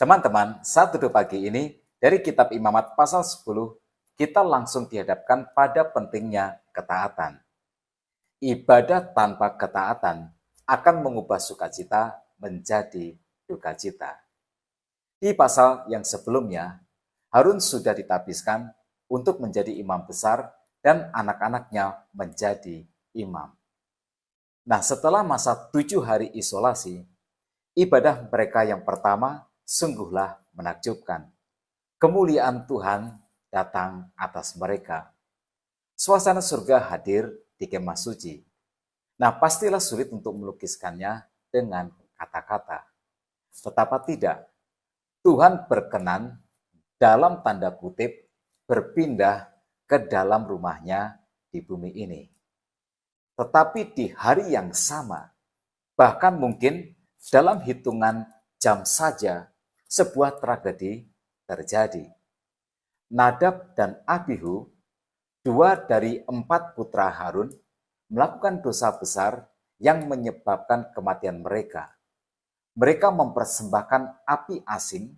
Teman-teman, saat duduk pagi ini, dari kitab Imamat pasal 10, kita langsung dihadapkan pada pentingnya ketaatan. Ibadah tanpa ketaatan akan mengubah sukacita menjadi duka cita. Di pasal yang sebelumnya, Harun sudah ditabiskan untuk menjadi imam besar dan anak-anaknya menjadi imam. Nah, setelah masa 7 hari isolasi, ibadah mereka yang pertama sungguhlah menakjubkan. Kemuliaan Tuhan datang atas mereka. Suasana surga hadir di kemah suci. Nah, pastilah sulit untuk melukiskannya dengan kata-kata. Betapa tidak, Tuhan berkenan dalam tanda kutip berpindah ke dalam rumahnya di bumi ini. Tetapi di hari yang sama, bahkan mungkin dalam hitungan jam saja, sebuah tragedi terjadi. Nadab dan Abihu, dua dari 4 putra Harun, melakukan dosa besar yang menyebabkan kematian mereka. Mereka mempersembahkan api asing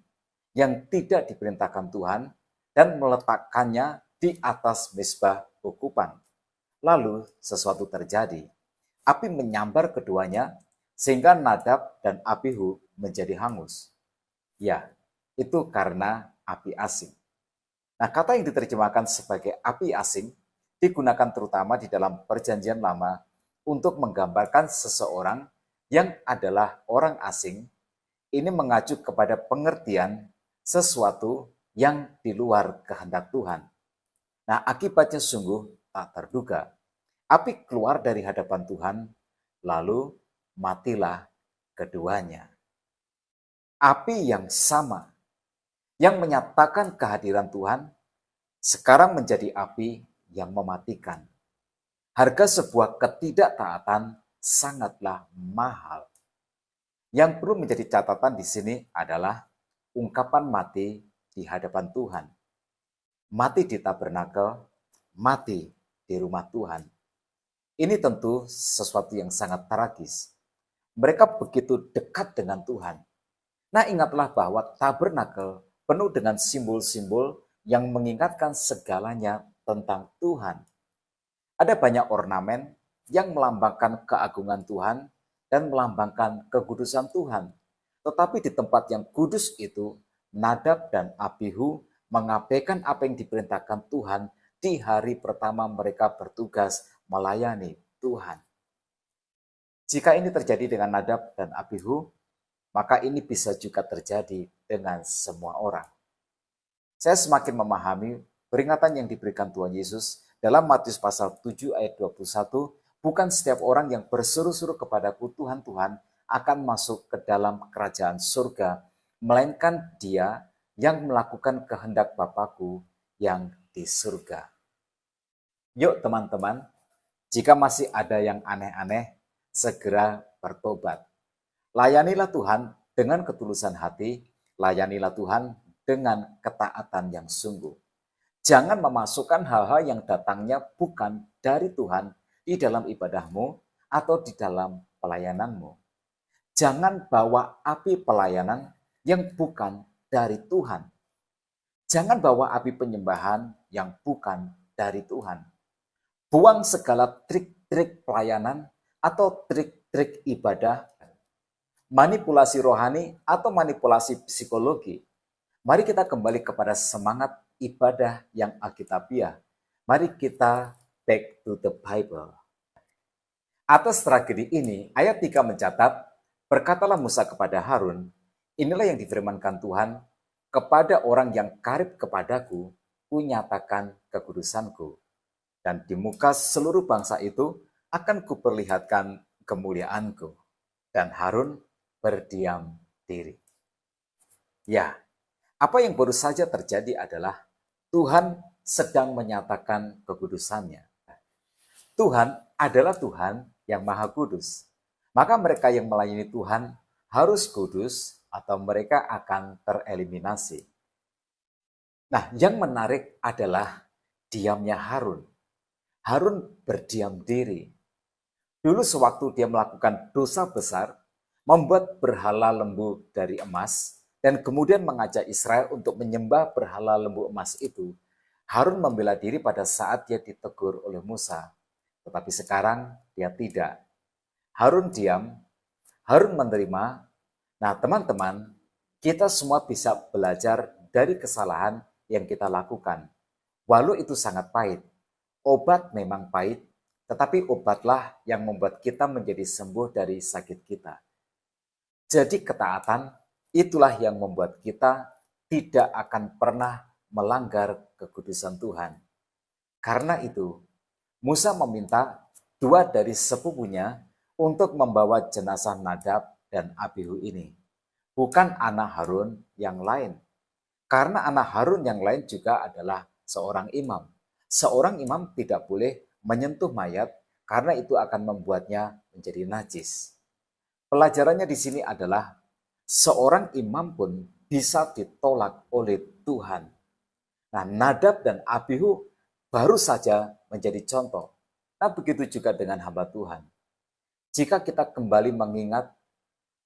yang tidak diperintahkan Tuhan dan meletakkannya di atas mezbah ukupan. Lalu sesuatu terjadi. Api menyambar keduanya sehingga Nadab dan Abihu menjadi hangus. Ya, itu karena api asing. Nah, kata yang diterjemahkan sebagai api asing digunakan terutama di dalam Perjanjian Lama untuk menggambarkan seseorang yang adalah orang asing. Ini mengacu kepada pengertian sesuatu yang di luar kehendak Tuhan. Nah, akibatnya sungguh tak terduga. Api keluar dari hadapan Tuhan, lalu matilah keduanya. Api yang sama yang menyatakan kehadiran Tuhan sekarang menjadi api yang mematikan. Harga sebuah ketidaktaatan sangatlah mahal. Yang perlu menjadi catatan di sini adalah ungkapan mati di hadapan Tuhan. Mati di tabernakel, mati di rumah Tuhan. Ini tentu sesuatu yang sangat tragis. Mereka begitu dekat dengan Tuhan. Nah, ingatlah bahwa tabernakel penuh dengan simbol-simbol yang mengingatkan segalanya tentang Tuhan. Ada banyak ornamen yang melambangkan keagungan Tuhan dan melambangkan kekudusan Tuhan. Tetapi di tempat yang kudus itu, Nadab dan Abihu mengabaikan apa yang diperintahkan Tuhan di hari pertama mereka bertugas melayani Tuhan. Jika ini terjadi dengan Nadab dan Abihu, maka ini bisa juga terjadi dengan semua orang. Saya semakin memahami peringatan yang diberikan Tuhan Yesus dalam Matius pasal 7 ayat 21, bukan setiap orang yang berseru-seru kepadaku Tuhan, Tuhan akan masuk ke dalam kerajaan surga, melainkan dia yang melakukan kehendak Bapakku yang di surga. Yuk teman-teman, jika masih ada yang aneh-aneh, segera bertobat. Layanilah Tuhan dengan ketulusan hati, layanilah Tuhan dengan ketaatan yang sungguh. Jangan memasukkan hal-hal yang datangnya bukan dari Tuhan di dalam ibadahmu atau di dalam pelayananmu. Jangan bawa api pelayanan yang bukan dari Tuhan. Jangan bawa api penyembahan yang bukan dari Tuhan. Buang segala trik-trik pelayanan atau trik-trik ibadah, manipulasi rohani atau manipulasi psikologi. Mari kita kembali kepada semangat ibadah yang alkitabiah. Mari kita back to the Bible. Atas tragedi ini, ayat 3 mencatat, berkatalah Musa kepada Harun, inilah yang difirmankan Tuhan, kepada orang yang karib kepadaku, kunyatakan kekudusanku. Dan di muka seluruh bangsa itu akan kuperlihatkan kemuliaanku. Dan Harun berdiam diri. Ya, apa yang baru saja terjadi adalah Tuhan sedang menyatakan kekudusannya. Tuhan adalah Tuhan yang maha kudus. Maka mereka yang melayani Tuhan harus kudus atau mereka akan tereliminasi. Nah, yang menarik adalah diamnya Harun. Harun berdiam diri. Dulu sewaktu dia melakukan dosa besar, membuat berhala lembu dari emas, dan kemudian mengajak Israel untuk menyembah berhala lembu emas itu, Harun membela diri pada saat dia ditegur oleh Musa. Tetapi sekarang dia tidak. Harun diam, Harun menerima. Nah teman-teman, kita semua bisa belajar dari kesalahan yang kita lakukan. Walau itu sangat pahit, obat memang pahit, tetapi obatlah yang membuat kita menjadi sembuh dari sakit kita. Jadi ketaatan itulah yang membuat kita tidak akan pernah melanggar kekudusan Tuhan. Karena itu, Musa meminta dua dari sepupunya untuk membawa jenazah Nadab dan Abihu ini. Bukan anak Harun yang lain. Karena anak Harun yang lain juga adalah seorang imam. Seorang imam tidak boleh menyentuh mayat karena itu akan membuatnya menjadi najis. Pelajarannya di sini adalah seorang imam pun bisa ditolak oleh Tuhan. Nah, Nadab dan Abihu baru saja menjadi contoh. Nah, begitu juga dengan hamba Tuhan. Jika kita kembali mengingat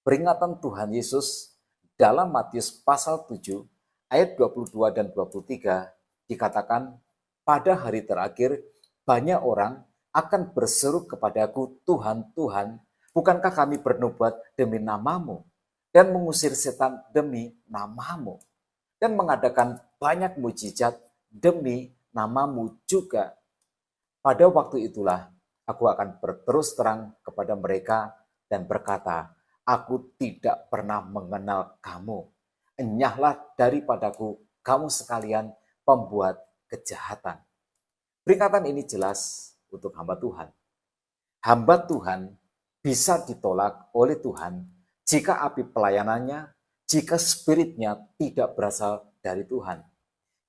peringatan Tuhan Yesus dalam Matius pasal 7 ayat 22 dan 23 dikatakan, pada hari terakhir banyak orang akan berseru kepadaku, Tuhan, Tuhan, bukankah kami bernubuat demi namamu dan mengusir setan demi namamu dan mengadakan banyak mujizat demi namamu juga. Pada waktu itulah aku akan berterus terang kepada mereka dan berkata, aku tidak pernah mengenal kamu. Enyahlah daripadaku kamu sekalian pembuat kejahatan. Peringatan ini jelas untuk hamba Tuhan. Hamba Tuhan bisa ditolak oleh Tuhan jika api pelayanannya, jika spiritnya tidak berasal dari Tuhan.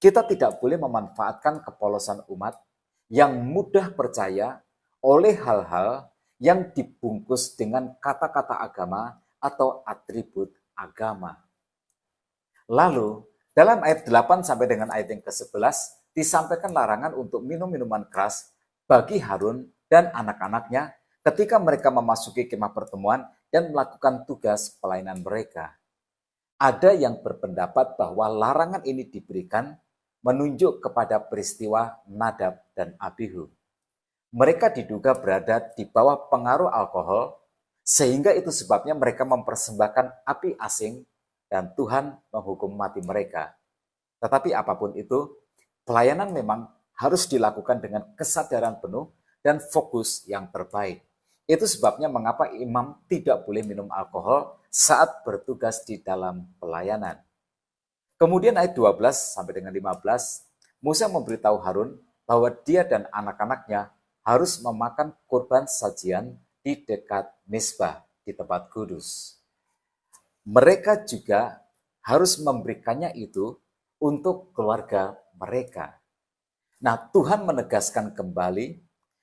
Kita tidak boleh memanfaatkan kepolosan umat yang mudah percaya oleh hal-hal yang dibungkus dengan kata-kata agama atau atribut agama. Lalu, dalam ayat 8 sampai dengan ayat yang ke-11, disampaikan larangan untuk minum minuman keras bagi Harun dan anak-anaknya ketika mereka memasuki kemah pertemuan dan melakukan tugas pelayanan mereka. Ada yang berpendapat bahwa larangan ini diberikan menunjuk kepada peristiwa Nadab dan Abihu. Mereka diduga berada di bawah pengaruh alkohol, sehingga itu sebabnya mereka mempersembahkan api asing dan Tuhan menghukum mati mereka. Tetapi apapun itu, pelayanan memang harus dilakukan dengan kesadaran penuh dan fokus yang terbaik. Itu sebabnya mengapa imam tidak boleh minum alkohol saat bertugas di dalam pelayanan. Kemudian ayat 12 sampai dengan 15, Musa memberitahu Harun bahwa dia dan anak-anaknya harus memakan kurban sajian di dekat Mizpah di tempat kudus. Mereka juga harus memberikannya itu untuk keluarga mereka. Nah, Tuhan menegaskan kembali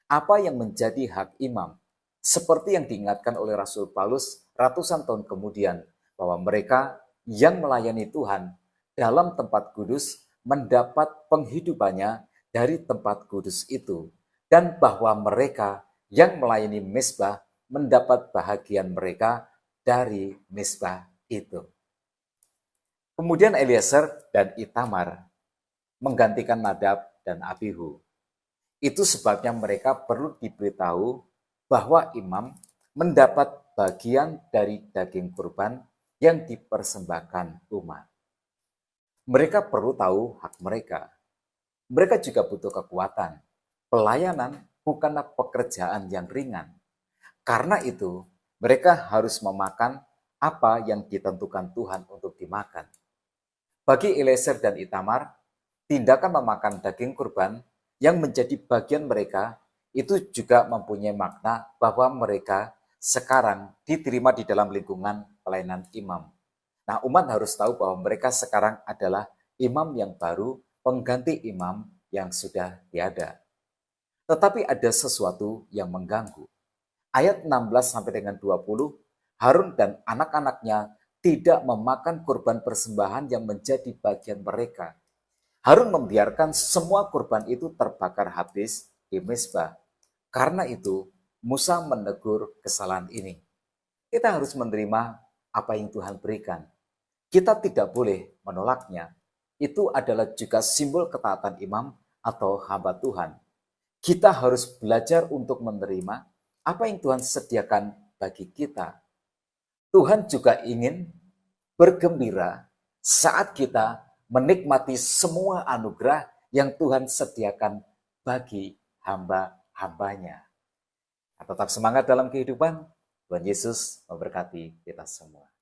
apa yang menjadi hak imam, seperti yang diingatkan oleh Rasul Paulus ratusan tahun kemudian, bahwa mereka yang melayani Tuhan dalam tempat kudus mendapat penghidupannya dari tempat kudus itu, dan bahwa mereka yang melayani mezbah mendapat bahagian mereka dari mezbah itu. Kemudian Eliezer dan Itamar menggantikan Nadab dan Abihu. Itu sebabnya mereka perlu diberitahu bahwa imam mendapat bagian dari daging kurban yang dipersembahkan umat. Mereka perlu tahu hak mereka. Mereka juga butuh kekuatan. Pelayanan bukanlah pekerjaan yang ringan. Karena itu, mereka harus memakan apa yang ditentukan Tuhan untuk dimakan. Bagi Eliezer dan Itamar, tindakan memakan daging kurban yang menjadi bagian mereka itu juga mempunyai makna bahwa mereka sekarang diterima di dalam lingkungan pelayanan imam. Nah, umat harus tahu bahwa mereka sekarang adalah imam yang baru, pengganti imam yang sudah tiada. Tetapi ada sesuatu yang mengganggu. Ayat 16 sampai dengan 20, Harun dan anak-anaknya tidak memakan kurban persembahan yang menjadi bagian mereka. Harun membiarkan semua kurban itu terbakar habis di mezbah. Karena itu, Musa menegur kesalahan ini. Kita harus menerima apa yang Tuhan berikan. kita tidak boleh menolaknya. Itu adalah juga simbol ketaatan imam atau hamba Tuhan. Kita harus belajar untuk menerima apa yang Tuhan sediakan bagi kita. Tuhan juga ingin bergembira saat kita menikmati semua anugerah yang Tuhan sediakan bagi hamba-hambanya. Tetap semangat dalam kehidupan. Tuhan Yesus memberkati kita semua.